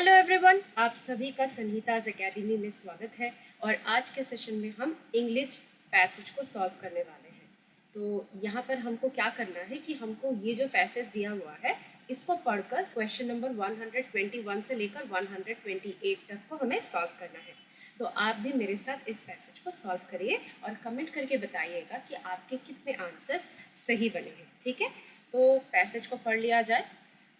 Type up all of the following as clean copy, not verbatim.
Hello everyone, आप सभी का संहिताज एकेडमी में स्वागत है। और आज के सेशन में हम इंग्लिश पैसेज को सॉल्व करने वाले हैं। तो यहाँ पर हमको क्या करना है कि हमको ये जो पैसेज दिया हुआ है इसको पढ़कर क्वेश्चन नंबर 121 से लेकर 128 तक को हमें सॉल्व करना है। तो आप भी मेरे साथ इस पैसेज को सॉल्व करिए और कमेंट करके बताइएगा कि आपके कितने आंसर्स सही बने हैं। ठीक है, तो पैसेज को पढ़ लिया जाए।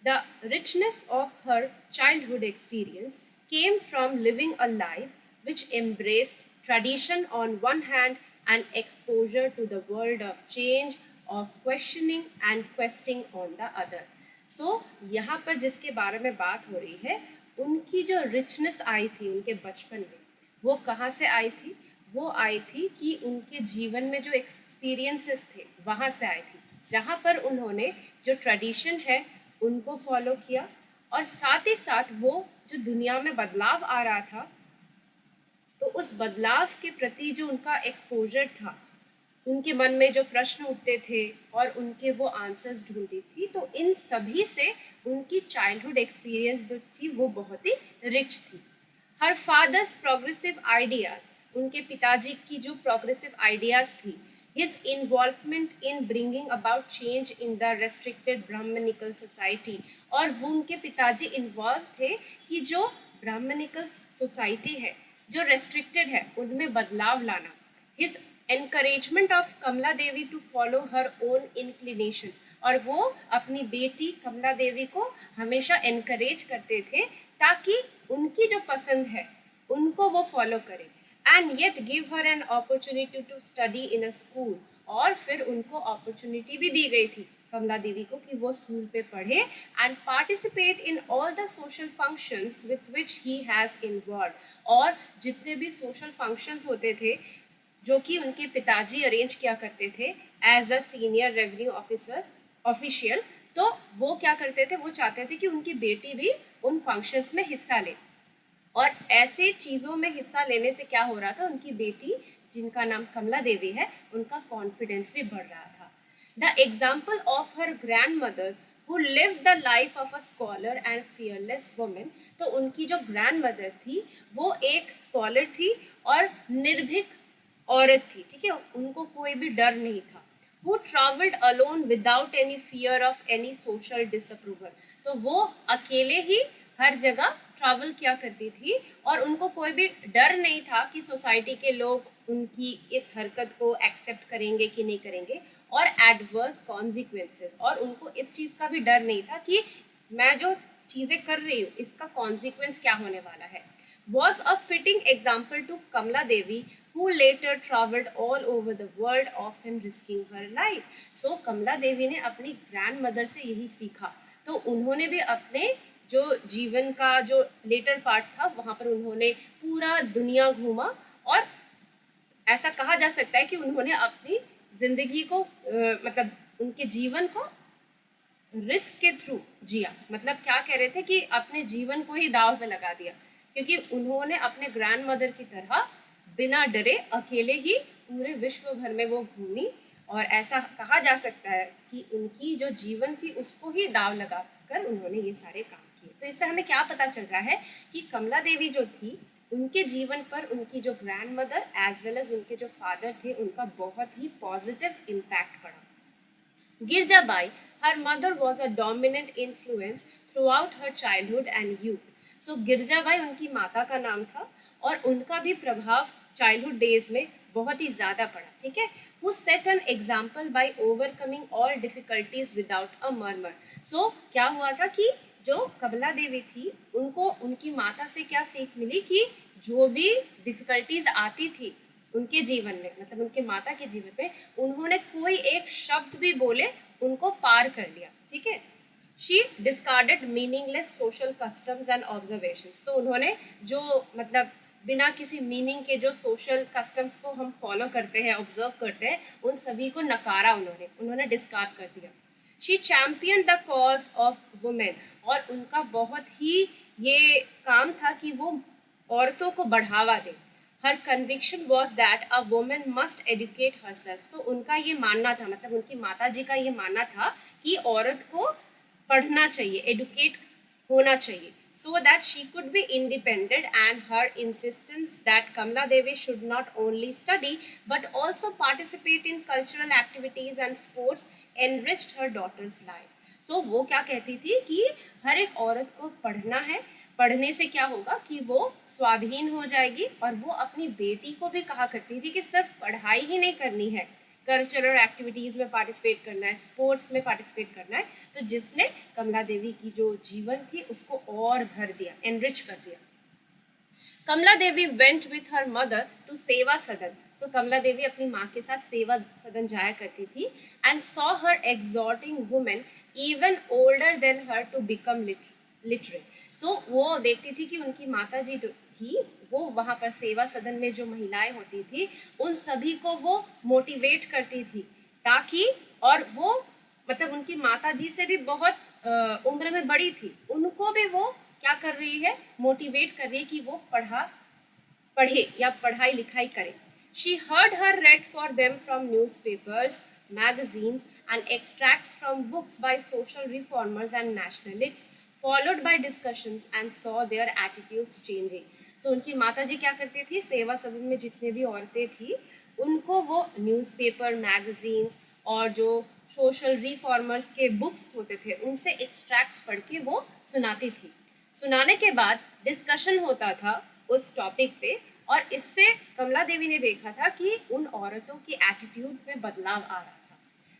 The richness of her childhood experience came from living a life which embraced tradition on one hand and exposure to the world of change, of questioning and questing on the other. So, यहाँ पर जिसके बारे में बात हो रही है, उनकी जो richness आई थी उनके बचपन में, वो कहाँ से आई थी? वो आई थी कि उनके जीवन में जो एक्सपीरियंसेस थे वहाँ से आई थी, जहाँ पर उन्होंने जो ट्रेडिशन है उनको फॉलो किया और साथ ही साथ वो जो दुनिया में बदलाव आ रहा था तो उस बदलाव के प्रति जो उनका एक्सपोजर था, उनके मन में जो प्रश्न उठते थे और उनके वो आंसर्स ढूंढती थी, तो इन सभी से उनकी चाइल्डहुड एक्सपीरियंस जो थी वो बहुत ही रिच थी। हर फादर्स प्रोग्रेसिव आइडियाज, उनके पिताजी की जो प्रोग्रेसिव आइडियाज थी, his involvement in bringing about change in the restricted Brahmanical society, और वो उनके पिताजी इन्वॉल्व थे कि जो ब्राह्मणिकल सोसाइटी है, जो रेस्ट्रिक्टेड है, उनमें बदलाव लाना। his encouragement of Kamala Devi to follow her own inclinations, और वो अपनी बेटी कमला देवी को हमेशा एनकरेज करते थे ताकि उनकी जो पसंद है उनको वो फॉलो करें। And yet give her an opportunity to study in a school, और फिर उनको अपॉर्चुनिटी भी दी गई थी कमला देवी को कि वो स्कूल पे पढ़े and participate in all the social functions with which he has involved, और जितने भी सोशल फंक्शंस होते थे जो कि उनके पिताजी अरेंज किया करते थे as a senior revenue official, तो वो क्या करते थे, वो चाहते थे कि उनकी बेटी भी उन फंक्शंस में हिस्सा ले। और ऐसे चीज़ों में हिस्सा लेने से क्या हो रहा था, उनकी बेटी जिनका नाम कमला देवी है, उनका कॉन्फिडेंस भी बढ़ रहा था। The example of her grand mother who lived the life of a scholar and fearless woman, तो उनकी जो ग्रैंड मदर थी वो एक स्कॉलर थी और निर्भीक औरत थी। ठीक है, उनको कोई भी डर नहीं था। who traveled alone without any fear of any social disapproval, तो वो अकेले ही हर जगह ट्रैवल किया करती थी और उनको कोई भी डर नहीं था कि सोसाइटी के लोग उनकी इस हरकत को एक्सेप्ट करेंगे कि नहीं करेंगे, और एडवर्स कॉन्सिक्वेंसेस, और उनको इस चीज़ का भी डर नहीं था कि मैं जो चीज़ें कर रही हूँ इसका कॉन्सिक्वेंस क्या होने वाला है। Was a fitting example to Kamala Devi, who later traveled all over the world, often risking her life. So कमला देवी ने अपनी ग्रैंड मदर से यही सीखा, तो उन्होंने भी अपने जो जीवन का जो लेटर पार्ट था वहाँ पर उन्होंने पूरा दुनिया घूमा, और ऐसा कहा जा सकता है कि उन्होंने अपनी जिंदगी को मतलब उनके जीवन को रिस्क के थ्रू जिया। मतलब क्या कह रहे थे कि अपने जीवन को ही दाव पे लगा दिया, क्योंकि उन्होंने अपने ग्रैंड मदर की तरह बिना डरे अकेले ही पूरे विश्व भर में वो घूमी, और ऐसा कहा जा सकता है कि उनकी जो जीवन थी उसको ही दाव लगाकर उन्होंने ये सारे काम किए। तो इससे हमें क्या पता चल रहा है कि कमला देवी जो थी उनके जीवन पर उनकी जो grandmother as well as उनके जो फादर थे उनका बहुत ही पॉजिटिव इम्पैक्ट पड़ा। Girjabai, her mother was a dominant influence throughout her childhood and youth. So Girjabai उनकी माता का नाम था और उनका भी प्रभाव चाइल्डहुड डेज में बहुत ही ज़्यादा पड़ा। ठीक है, who set an example by overcoming all difficulties without a murmur. So क्या हुआ था कि जो कमला देवी थी उनको उनकी माता से क्या सीख मिली कि जो भी डिफिकल्टीज आती थी उनके जीवन में, मतलब उनके माता के जीवन में, उन्होंने कोई एक शब्द भी बोले उनको पार कर लिया। ठीक है, she discarded meaningless social customs and observations, तो उन्होंने जो मतलब बिना किसी मीनिंग के जो सोशल कस्टम्स को हम फॉलो करते हैं, ऑब्जर्व करते हैं, उन सभी को नकारा उन्होंने डिस्कार्ड कर दिया। She champion the cause of women, और उनका बहुत ही ये काम था कि वो औरतों को बढ़ावा दें। हर conviction was that a women must educate herself, so उनका ये मानना था, मतलब उनकी माता जी का ये मानना था कि औरत को पढ़ना चाहिए, एडुकेट होना चाहिए। so that she could be independent, and her insistence that Kamala Devi should not only study but also participate in cultural activities and sports enriched her daughter's life. So वो क्या कहती थी कि हर एक औरत को पढ़ना है, पढ़ने से क्या होगा कि वो स्वाधीन हो जाएगी, और वो अपनी बेटी को भी कहा करती थी कि सिर्फ पढ़ाई ही नहीं करनी है, कल्चरल एक्टिविटीज़ में पार्टिसिपेट करना है, स्पोर्ट्स में पार्टिसिपेट करना है। तो जिसने कमला देवी की जो जीवन थी उसको और भर दिया, एनरिच कर दिया। Kamala Devi went with her mother to Seva Sadan. सो कमला देवी अपनी माँ के साथ सेवा सदन जाया करती थी, and saw her exhorting women even older than her to become literate. So वो देखती थी कि उनकी माता जी जो थी वो वहाँ पर सेवा सदन में जो महिलाएं होती थी उन सभी को वो मोटिवेट करती थी, ताकि, और वो मतलब उनकी माता जी से भी बहुत उम्र में बड़ी थी, उनको भी वो क्या कर रही है, मोटिवेट कर रही है कि वो पढ़े या पढ़ाई लिखाई करे। She heard her read for them from newspapers, magazines, and extracts from books by social reformers and nationalists, followed by discussions, and saw their attitudes changing. So उनकी माता जी क्या करती थी, सेवा सदन में जितने भी औरतें थी उनको वो न्यूज़पेपर, मैगजीन्स और जो सोशल रिफॉर्मर्स के बुक्स होते थे उनसे एक्सट्रैक्ट्स पढ़ के वो सुनाती थी। सुनाने के बाद डिस्कशन होता था उस टॉपिक पे, और इससे कमला देवी ने देखा था कि उन औरतों की एटीट्यूड में बदलाव आ रहा था।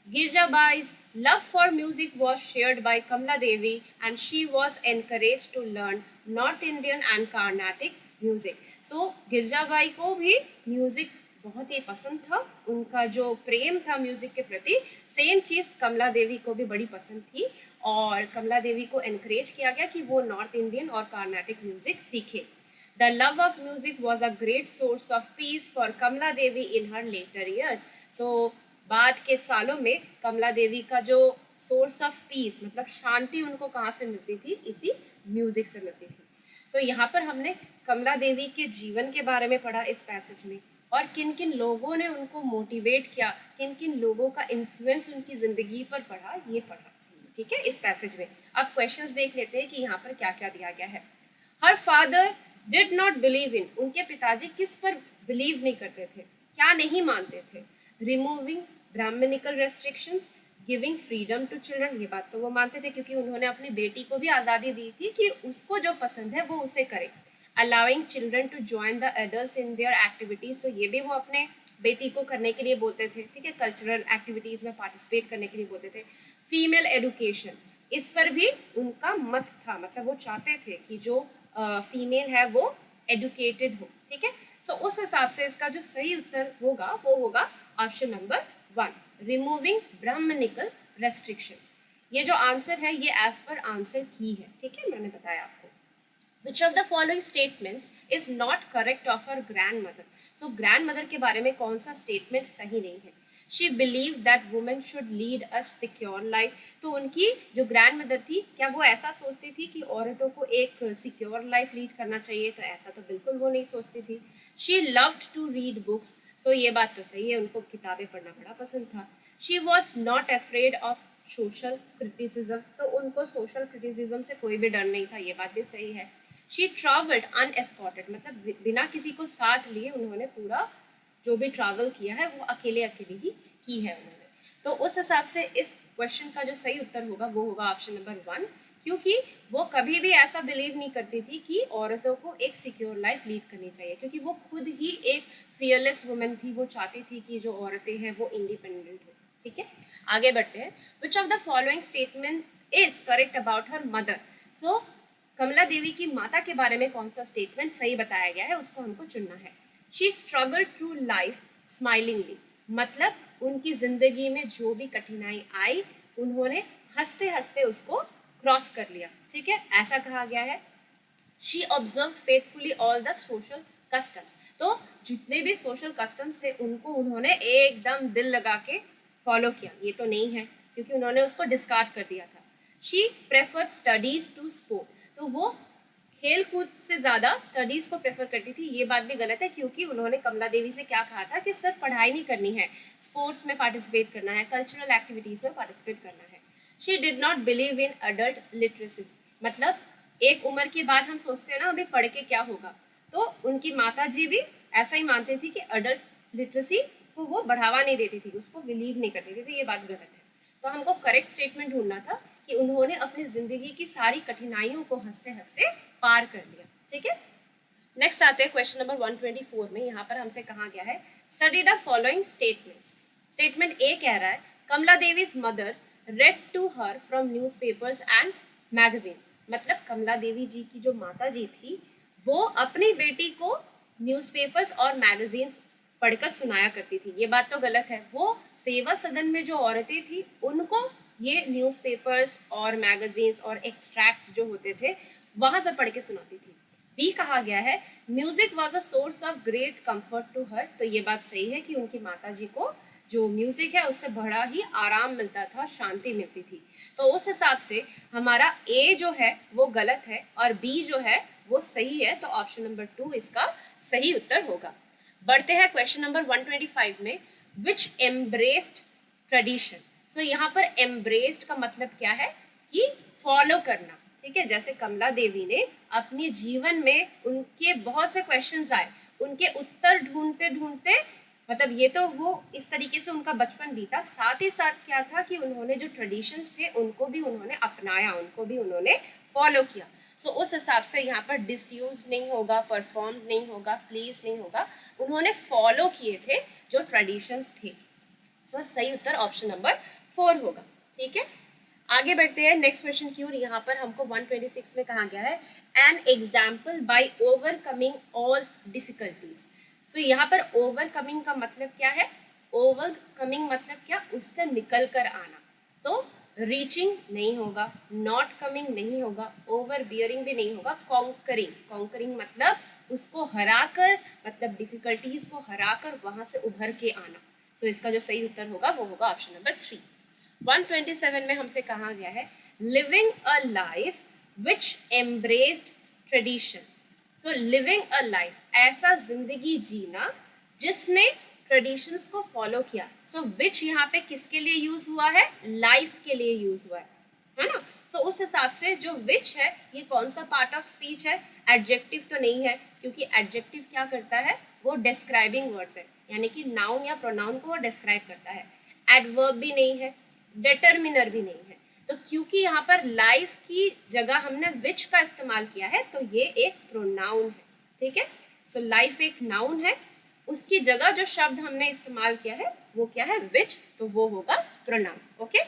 Girjabai's love for music was shared by Kamala Devi, and she was encouraged to learn North Indian and Carnatic music. So Girjabai को भी म्यूजिक बहुत ही पसंद था, उनका जो प्रेम था म्यूजिक के प्रति, सेम चीज़ कमला देवी को भी बड़ी पसंद थी, और कमला देवी को एनकरेज किया गया कि वो नॉर्थ इंडियन और कार्नाटिक म्यूजिक सीखे। The love of music was a great source of peace for Kamala Devi in her later years. So बाद के सालों में कमला देवी का जो सोर्स ऑफ पीस मतलब शांति उनको कहाँ से मिलती थी, इसी म्यूजिक से मिलती थी। तो यहाँ पर हमने कमला देवी के जीवन के बारे में पढ़ा इस पैसेज में, और किन किन लोगों ने उनको मोटिवेट किया, किन किन लोगों का इन्फ्लुएंस उनकी ज़िंदगी पर पड़ा, ये पढ़ा, ठीक है, इस पैसेज में। अब क्वेश्चंस देख लेते हैं कि यहाँ पर क्या क्या दिया गया है। Her father did not believe in, उनके पिताजी किस पर बिलीव नहीं करते थे, क्या नहीं मानते थे। Removing brahminical restrictions, giving freedom to children, ये बात तो वो मानते थे क्योंकि उन्होंने अपनी बेटी को भी आज़ादी दी थी कि उसको जो पसंद है वो उसे करे। Allowing children to join the adults in their activities, तो ये भी वो अपने बेटी को करने के लिए बोलते थे, ठीक है, कल्चरल एक्टिविटीज़ में पार्टिसिपेट करने के लिए बोलते थे। फीमेल एडुकेशन, इस पर भी उनका मत था, मतलब वो चाहते थे कि जो फीमेल है वो एडुकेटेड हो, ठीक है। सो उस हिसाब से इसका जो सही उत्तर होगा वो होगा option number 1, removing brahminical restrictions. ये जो आंसर है ये एज पर आंसर की है, ठीक है, मैंने बताया आपको। Which of the following statements is not correct of her grandmother? So grandmother के बारे में कौन सा statement सही नहीं है। She believed that women should lead a secure life. तो उनकी जो grandmother थी क्या वो ऐसा सोचती थी कि औरतों को एक secure life lead करना चाहिए? तो ऐसा तो बिल्कुल वो नहीं सोचती थी। She loved to read books. So ये बात तो सही है, उनको किताबें पढ़ना बड़ा पसंद था। She was not afraid of social criticism, तो उनको सोशल क्रिटिसिज्म से कोई भी डर नहीं था, ये बात भी सही है। शी ट्रैवल्ड अनएस्कॉर्टेड, मतलब बिना किसी को साथ लिए उन्होंने पूरा जो भी ट्रैवल किया है वो अकेले अकेले ही की है उन्होंने। तो उस हिसाब से इस क्वेश्चन का जो सही उत्तर होगा वो होगा ऑप्शन नंबर 1, क्योंकि वो कभी भी ऐसा बिलीव नहीं करती थी कि औरतों को एक सिक्योर लाइफ लीड करनी चाहिए, क्योंकि वो खुद ही एक फियरलेस वुमेन थी, वो चाहती थी कि जो औरतें हैं वो इंडिपेंडेंट हो, ठीक है। आगे बढ़ते हैं। Which of the following statement is correct about her mother? So Kamala Devi की माता के बारे में कौन सा स्टेटमेंट सही बताया गया है उसको हमको चुनना है। She struggle through life smilingly, मतलब उनकी जिंदगी में जो भी कठिनाई आई उन्होंने हंसते हंसते उसको क्रॉस कर लिया, ठीक है, ऐसा कहा गया है। She observe faithfully all the social customs, तो जितने भी सोशल कस्टम्स थे उनको उन्होंने एकदम दिल लगा के फॉलो किया, ये तो नहीं है क्योंकि उन्होंने उसको डिस्कार्ड कर दिया था। She preferred studies to sport, तो वो खेल कूद से ज़्यादा स्टडीज़ को प्रेफर करती थी, ये बात भी गलत है क्योंकि उन्होंने कमला देवी से क्या कहा था कि सिर्फ पढ़ाई नहीं करनी है, स्पोर्ट्स में पार्टिसिपेट करना है, कल्चरल एक्टिविटीज़ में पार्टिसिपेट करना है। She did not believe in adult literacy, मतलब एक उम्र के बाद हम सोचते हैं ना अभी पढ़ के क्या होगा, तो उनकी माता जी भी ऐसा ही मानती थी कि अडल्ट लिटरेसी को वो बढ़ावा नहीं देती थी, उसको बिलीव नहीं करती थी, तो ये बात गलत है। तो हमको करेक्ट स्टेटमेंट ढूंढना था कि उन्होंने अपनी जिंदगी की सारी कठिनाइयों को हंसते हंसते पार कर लिया। ठीक है, नेक्स्ट आते हैं क्वेश्चन नंबर 124 में। यहाँ पर हमसे कहा गया है study the following statements. Statement A कह रहा है Kamala Devi's mother read to her from newspapers and magazines. मतलब कमला देवी जी की जो माता जी थी वो अपनी बेटी को न्यूज़पेपर्स और मैगजीन्स पढ़कर सुनाया करती थी। ये बात तो गलत है। वो सेवा सदन में जो औरतें थी उनको ये न्यूज़पेपर्स और मैगजीन्स और एक्सट्रैक्ट्स जो होते थे वहां से पढ़ के सुनाती थी। बी कहा गया है music was a source of great comfort to her. तो ये बात सही है कि उनकी माता जी को जो म्यूजिक है उससे बड़ा ही आराम मिलता था, शांति मिलती थी। तो उस हिसाब से हमारा ए जो है वो गलत है और बी जो है वो सही है। तो ऑप्शन नंबर 2 इसका सही उत्तर होगा। बढ़ते हैं क्वेश्चन नंबर 125 में। विच एम्ब्रेस्ड ट्रेडिशन। सो यहाँ पर एम्ब्रेस्ड का मतलब क्या है कि फॉलो करना। ठीक है, जैसे कमला देवी ने अपने जीवन में उनके बहुत से क्वेश्चंस आए, उनके उत्तर ढूंढते ढूंढते मतलब ये तो वो इस तरीके से उनका बचपन बीता, साथ ही साथ क्या था कि उन्होंने जो ट्रेडिशंस थे उनको भी उन्होंने अपनाया, उनको भी उन्होंने फॉलो किया। सो उस हिसाब से यहाँ पर डिसयूज नहीं होगा, परफॉर्म नहीं होगा, प्लीज नहीं होगा, उन्होंने फॉलो किए थे जो ट्रेडिशंस थे। सो सही उत्तर ऑप्शन नंबर 4 होगा। ठीक है, आगे बढ़ते हैं नेक्स्ट क्वेश्चन की ओर। यहाँ पर हमको 126 में कहा गया है an example by overcoming all difficulties. So यहाँ पर ओवरकमिंग का मतलब क्या है? ओवरकमिंग मतलब क्या? उससे निकल कर आना। तो रीचिंग नहीं होगा, नॉट कमिंग नहीं होगा, ओवर बियरिंग भी नहीं होगा, कॉन्करिंग। कॉन्करिंग मतलब उसको हराकर, मतलब डिफिकल्टीज को हराकर वहां से उभर के आना। सो इसका जो सही उत्तर होगा वो होगा ऑप्शन नंबर 3। 127 में हमसे कहा गया है living a life which embraced tradition. So living a life, ऐसा जिंदगी जीना जिसने ट्रेडिशंस को फॉलो किया। सो विच यहाँ पे किसके लिए यूज हुआ है? लाइफ के लिए यूज हुआ है ना। सो उस हिसाब से जो विच है ये कौन सा पार्ट ऑफ स्पीच है? एडजेक्टिव तो नहीं है, क्योंकि एडजेक्टिव क्या करता है? वो डिस्क्राइबिंग वर्ड्स है, यानी कि नाउन या प्रोनाउन को वो डिस्क्राइब करता है। एडवर्ब भी नहीं है, डिटरमिनर भी नहीं है। तो क्योंकि यहाँ पर लाइफ की जगह हमने विच का इस्तेमाल किया है तो ये एक प्रोनाउन है। ठीक है, सो लाइफ एक नाउन है, उसकी जगह जो शब्द हमने इस्तेमाल किया है वो क्या है? विच, तो वो होगा प्रोनाउन। ओके,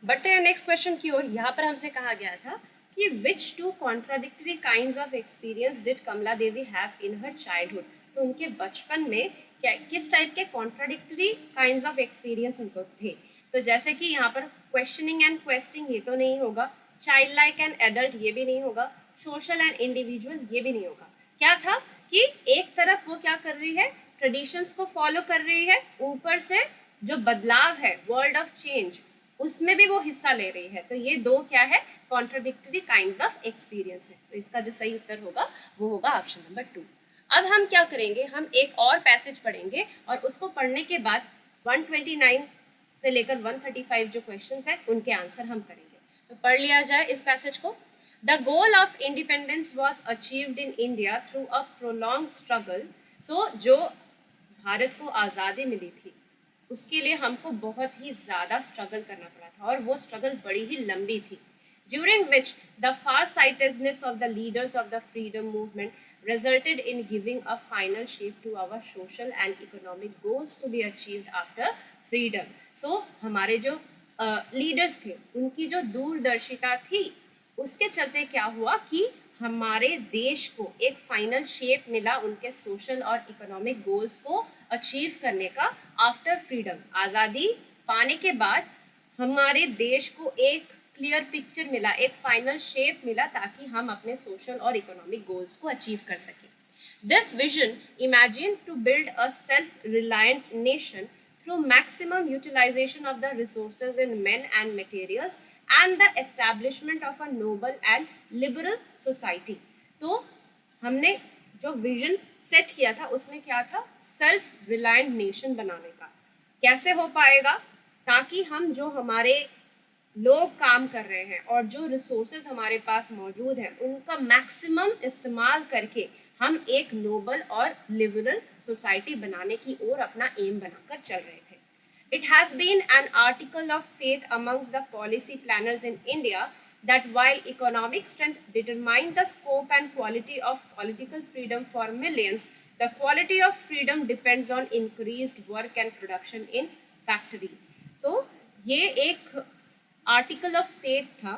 बढ़ते हैं नेक्स्ट क्वेश्चन की ओर। यहाँ पर हमसे कहा गया था कि which two contradictory kinds of experience did Kamala Devi have in her childhood. तो उनके बचपन में क्या किस टाइप के कॉन्ट्राडिक्टरी काइंड्स ऑफ एक्सपीरियंस उनको थे? तो जैसे कि यहाँ पर क्वेश्चनिंग एंड क्वेस्टिंग ये तो नहीं होगा, चाइल्ड लाइक एंड एडल्ट ये भी नहीं होगा, सोशल एंड इंडिविजुअल ये भी नहीं होगा। क्या था कि एक तरफ वो क्या कर रही है? ट्रेडिशंस को फॉलो कर रही है, ऊपर से जो बदलाव है, वर्ल्ड ऑफ चेंज, उसमें भी वो हिस्सा ले रही है। तो ये दो क्या है? कॉन्ट्राडिक्टरी काइंड्स ऑफ एक्सपीरियंस है। तो इसका जो सही उत्तर होगा वो होगा ऑप्शन नंबर 2। अब हम क्या करेंगे, हम एक और पैसेज पढ़ेंगे और उसको पढ़ने के बाद 129 से लेकर 135 जो क्वेश्चंस हैं उनके आंसर हम करेंगे। तो पढ़ लिया जाए इस पैसेज को। The goal of independence was achieved in India through a prolong struggle. So जो भारत को आज़ादी मिली थी उसके लिए हमको बहुत ही ज़्यादा स्ट्रगल करना पड़ा था और वो स्ट्रगल बड़ी ही लंबी थी। During which the far-sightedness of the leaders of the freedom movement resulted in giving a final shape to our social and economic goals to be achieved after freedom. So हमारे जो लीडर्स थे उनकी जो दूरदर्शिता थी उसके चलते क्या हुआ कि हमारे देश को एक फाइनल शेप मिला उनके सोशल और इकोनॉमिक गोल्स को अचीव करने का। आफ्टर फ्रीडम, आज़ादी पाने के बाद हमारे देश को एक क्लियर पिक्चर मिला, एक फाइनल शेप मिला ताकि हम अपने सोशल और इकोनॉमिक गोल्स को अचीव कर सकें। This vision imagine to build a self reliant nation through maximum utilisation of the resources in men and materials and the establishment of a noble and liberal society। तो हमने जो vision set किया था उसमें क्या था? सेल्फ रिलायंट नेशन बनाने का। कैसे हो पाएगा? ताकि हम जो हमारे लोग काम कर रहे हैं और जो रिसोर्सेज हमारे पास मौजूद हैं उनका मैक्सिमम इस्तेमाल करके हम एक नोबल और लिबरल सोसाइटी बनाने की ओर अपना एम बनाकर चल रहे थे. It has been an article of faith amongst the policy planners in India that while economic strength determines the scope and quality of political freedom for millions, the quality of freedom depends on increased work and production in factories. So, ये एक article of faith था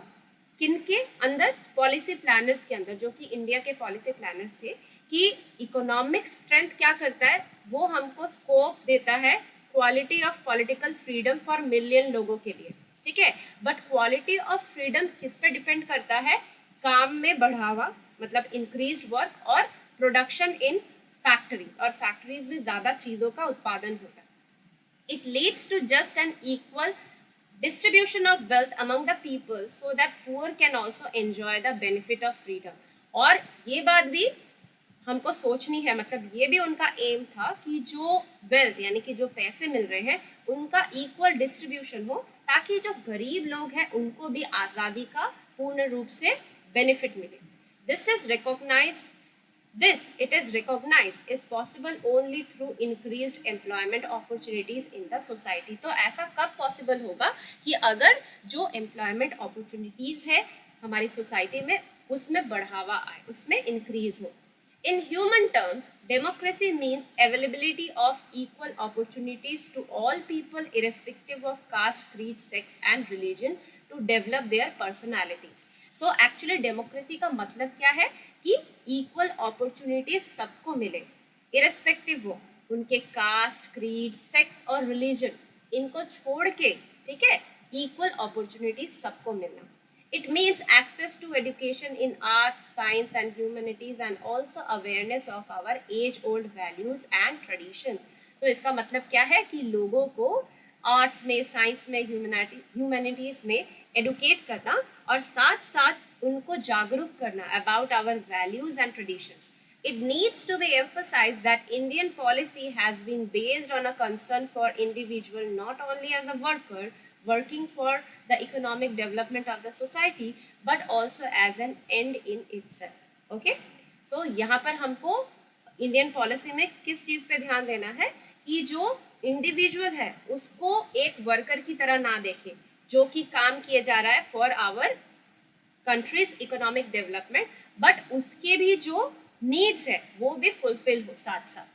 किनके अंदर, policy planners के अंदर, जो कि India के पॉलिसी प्लानर्स थे, कि इकोनॉमिक स्ट्रेंथ क्या करता है, वो हमको स्कोप देता है quality of political freedom for million लोगों के लिए. ठीक है, बट क्वालिटी ऑफ फ्रीडम किस पे डिपेंड करता है, काम में बढ़ावा मतलब इंक्रीज्ड वर्क और प्रोडक्शन इन फैक्ट्रीज, और फैक्ट्रीज में ज़्यादा चीज़ों का उत्पादन होता है. It leads to just an equal distribution of wealth among the people so that poor can also enjoy the benefit of freedom. और ये बात भी हमको सोचनी है, मतलब ये भी उनका एम था कि जो वेल्थ यानी कि जो पैसे मिल रहे हैं उनका इक्वल डिस्ट्रीब्यूशन हो, ताकि जो गरीब लोग हैं उनको भी आज़ादी का पूर्ण रूप से बेनिफिट मिले. This it is recognized is possible only through increased employment opportunities in the society. तो ऐसा कब पॉसिबल होगा कि अगर जो एम्प्लॉयमेंट अपॉर्चुनिटीज़ है हमारी सोसाइटी में उसमें बढ़ावा आए, उसमें इंक्रीज हो. In human terms, democracy means availability of equal opportunities to all people irrespective of caste, creed, sex and religion to develop their personalities. So actually democracy का मतलब क्या है कि इक्वल अपॉर्चुनिटीज सबको मिले, इरेस्पेक्टिव हो उनके कास्ट, क्रीड, सेक्स और रिलीजन, इनको छोड़ के, ठीक है, इक्वल अपॉर्चुनिटीज सबको मिलना. It means access to education in arts, science and humanities and also awareness of our age-old values and traditions. So इसका मतलब क्या है कि लोगों को आर्ट्स में, साइंस में, ह्यूमैनिटीज़ में एडुकेट करना और साथ साथ उनको जागरूक करना about our values and traditions. It needs to be emphasized that Indian policy has been based on a concern for individual not only as a worker working for the economic development of the society but also as an end in itself. Okay, so यहाँ पर हमको Indian policy में किस चीज़ पे ध्यान देना है कि जो इंडिविजुअल है उसको एक वर्कर की तरह ना देखे जो कि काम किए जा रहा है for our country's economic development, but उसके भी जो नीड्स है वो भी फुलफिल हो साथ साथ.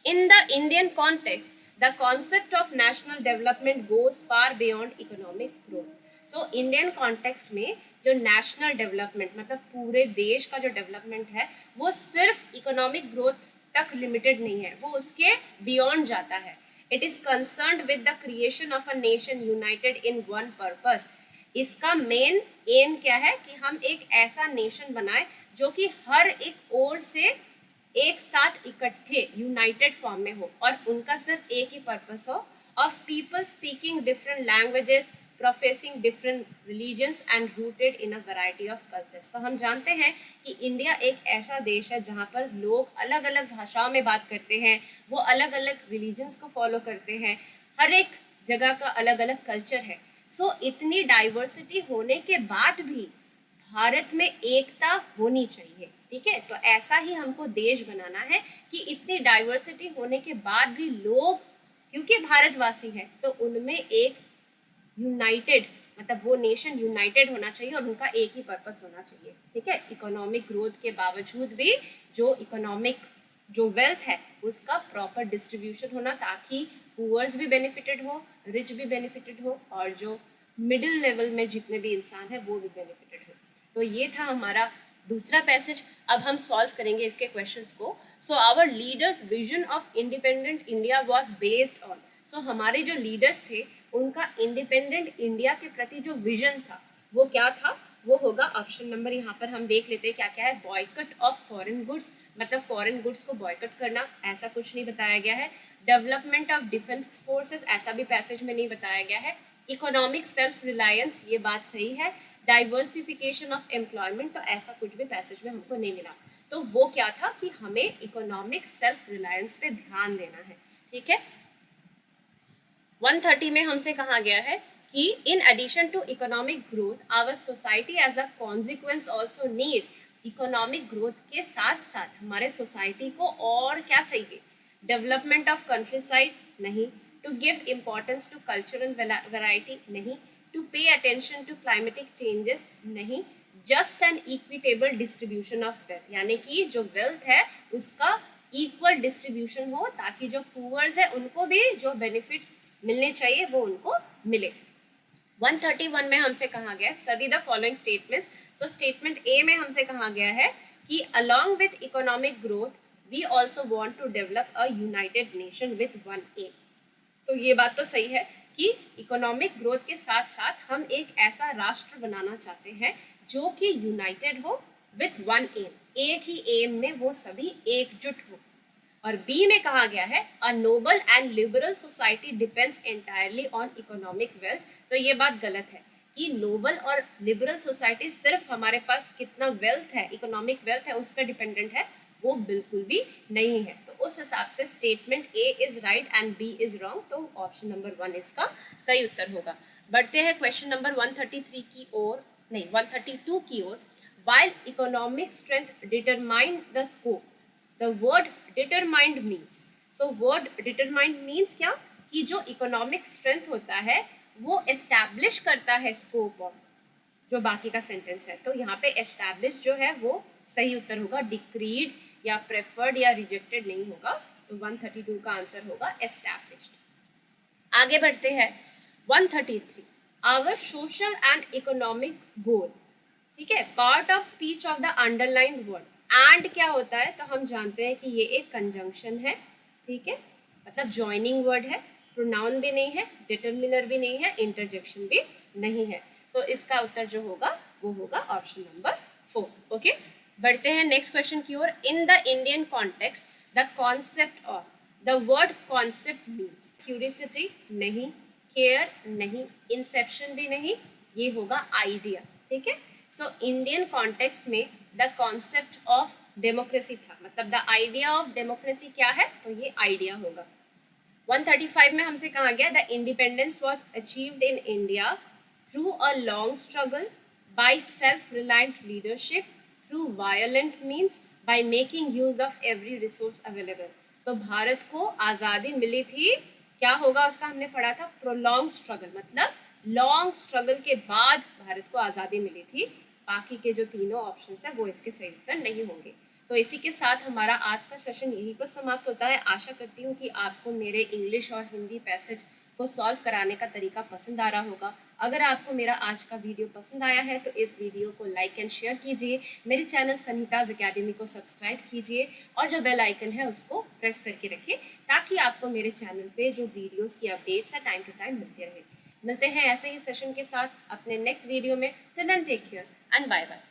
इन the Indian context the concept of national development goes far beyond economic growth. So Indian context में जो नेशनल डेवलपमेंट मतलब पूरे देश का जो डेवलपमेंट है वो सिर्फ इकोनॉमिक ग्रोथ तक लिमिटेड नहीं है, वो उसके बियॉन्ड जाता है. It is concerned with the creation of a nation United in one purpose. इसका मेन एम क्या है कि हम एक ऐसा नेशन बनाए जो कि हर एक ओर से एक साथ इकट्ठे यूनाइटेड फॉर्म में हो और उनका सिर्फ एक ही पर्पस हो, of people speaking different languages, professing different religions and rooted in a variety of cultures. तो हम जानते हैं कि इंडिया एक ऐसा देश है जहाँ पर लोग अलग अलग भाषाओं में बात करते हैं, वो अलग अलग रिलीजन्स को फॉलो करते हैं, हर एक जगह का अलग अलग कल्चर है. सो इतनी डाइवर्सिटी होने के बाद भी भारत में एकता होनी चाहिए. ठीक है, तो ऐसा ही हमको देश बनाना है कि इतनी डाइवर्सिटी होने के बाद भी लोग, क्योंकि भारतवासी हैं, तो उनमें एक यूनाइटेड मतलब वो नेशन यूनाइटेड होना चाहिए और उनका एक ही पर्पस होना चाहिए. ठीक है, इकोनॉमिक ग्रोथ के बावजूद भी जो इकोनॉमिक जो वेल्थ है उसका प्रॉपर डिस्ट्रीब्यूशन होना, ताकि पुअर्स भी बेनिफिटेड हो, रिच भी बेनिफिटेड हो और जो मिडिल लेवल में जितने भी इंसान हैं वो भी बेनिफिटेड हो. तो ये था हमारा दूसरा पैसेज. अब हम सॉल्व करेंगे इसके क्वेश्चंस को. So our leaders vision of independent India was based on. So हमारे जो लीडर्स थे उनका इंडिपेंडेंट इंडिया के प्रति जो विजन था वो क्या था, वो होगा ऑप्शन नंबर, यहाँ पर हम देख लेते हैं क्या क्या है. बॉयकट ऑफ फॉरेन गुड्स, मतलब फॉरेन गुड्स को बॉयकट करना, ऐसा कुछ नहीं बताया गया है. डेवलपमेंट ऑफ डिफेंस फोर्सेस, ऐसा भी पैसेज में नहीं बताया गया है. इकोनॉमिक सेल्फ रिलायंस, ये बात सही है. डाइवर्सिफिकेशन ऑफ एम्प्लॉयमेंट, तो ऐसा कुछ भी पैसेज में हमको नहीं मिला. तो वो क्या था कि हमें इकोनॉमिक सेल्फ रिलायंस पे ध्यान देना है. ठीक है, 130 में हमसे कहा गया है कि in addition to economic growth our society as a consequence also needs, economic growth के साथ साथ हमारे सोसाइटी को और क्या चाहिए, डेवलपमेंट ऑफ कंट्री साइड नहीं, to give importance to cultural variety नहीं, to pay attention to climatic changes नहीं, just an equitable distribution of wealth, यानी कि जो वेल्थ है उसका इक्वल डिस्ट्रीब्यूशन हो ताकि जो पुअर्स है उनको भी जो बेनिफिट्स मिलने चाहिए वो उनको मिले। 131 में हमसे कहा गया study the following statements. So statement A में हमसे कहा गया है कि along with economic growth we also want to develop a united nation with one aim. तो ये बात तो सही है कि इकोनॉमिक ग्रोथ के साथ साथ हम एक ऐसा राष्ट्र बनाना चाहते हैं जो कि यूनाइटेड हो विथ वन एम, एक ही एम में वो सभी एकजुट हो। और बी में कहा गया है अ noble and liberal society depends entirely on economic wealth. तो ये बात गलत है कि नोबल और लिबरल सोसाइटी सिर्फ हमारे पास कितना वेल्थ है, इकोनॉमिक वेल्थ है उस पर डिपेंडेंट है, वो बिल्कुल भी नहीं है। तो उस हिसाब से statement A is right and B is wrong, तो ऑप्शन नंबर 1 इसका सही उत्तर होगा। बढ़ते हैं क्वेश्चन नंबर 133 की ओर, नहीं 132 की ओर। While economic strength determine the scope, the word determined means, so word determined means क्या, कि जो इकोनॉमिक स्ट्रेंथ होता है वो एस्टैब्लिश करता है स्कोप ऑफ जो बाकी का सेंटेंस है। तो यहाँ पे एस्टैब्लिश जो है वो सही उत्तर होगा, डिक्रीड या प्रेफर्ड या रिजेक्टेड नहीं होगा। तो 132 का आंसर होगा एस्टैब्लिश्ड। आगे बढ़ते हैं 133 आवर सोशल एंड इकोनॉमिक गोल। ठीक है, part of speech of the underlined word. And क्या होता है, तो हम जानते हैं कि ये एक कंजंक्शन है, ठीक है, मतलब ज्वाइनिंग वर्ड है, प्रोनाउन भी नहीं है, डिटरमिनर भी नहीं है, इंटरजेक्शन भी नहीं है। तो इसका उत्तर जो होगा वो होगा ऑप्शन नंबर 4। ओके, बढ़ते हैं नेक्स्ट क्वेश्चन की ओर। In the Indian context the concept of, the word concept means curiosity नहीं, केयर नहीं, इंसेप्शन भी नहीं, ये होगा आइडिया। ठीक है, सो इंडियन कॉन्टेक्स्ट में द कॉन्सेप्ट ऑफ डेमोक्रेसी था, मतलब द आइडिया ऑफ डेमोक्रेसी क्या है, तो ये आइडिया होगा। 135 में हमसे कहा गया the independence was achieved in India through a long struggle, by self reliant leadership, through violent means, by making use of every resource available. तो भारत को आज़ादी मिली थी, क्या होगा उसका हमने पढ़ा था, प्रोलॉन्ग स्ट्रगल, मतलब लॉन्ग स्ट्रगल के बाद भारत को आज़ादी मिली थी। बाकी के जो तीनों ऑप्शंस है वो इसके सही उत्तर नहीं होंगे। तो इसी के साथ हमारा आज का सेशन यहीं पर समाप्त होता है। आशा करती हूँ कि आपको मेरे इंग्लिश और हिंदी पैसेज को सॉल्व कराने का तरीका पसंद आ रहा होगा। अगर आपको मेरा आज का वीडियो पसंद आया है तो इस वीडियो को लाइक एंड शेयर कीजिए, मेरे चैनल सन्हिताज अकेडमी को सब्सक्राइब कीजिए और जो बेल आइकन है उसको प्रेस करके रखिए ताकि आपको मेरे चैनल पे जो वीडियोस की अपडेट्स है टाइम टू टाइम मिलते रहे। मिलते हैं ऐसे ही सेशन के साथ अपने नेक्स्ट वीडियो में। Till then take care and bye bye.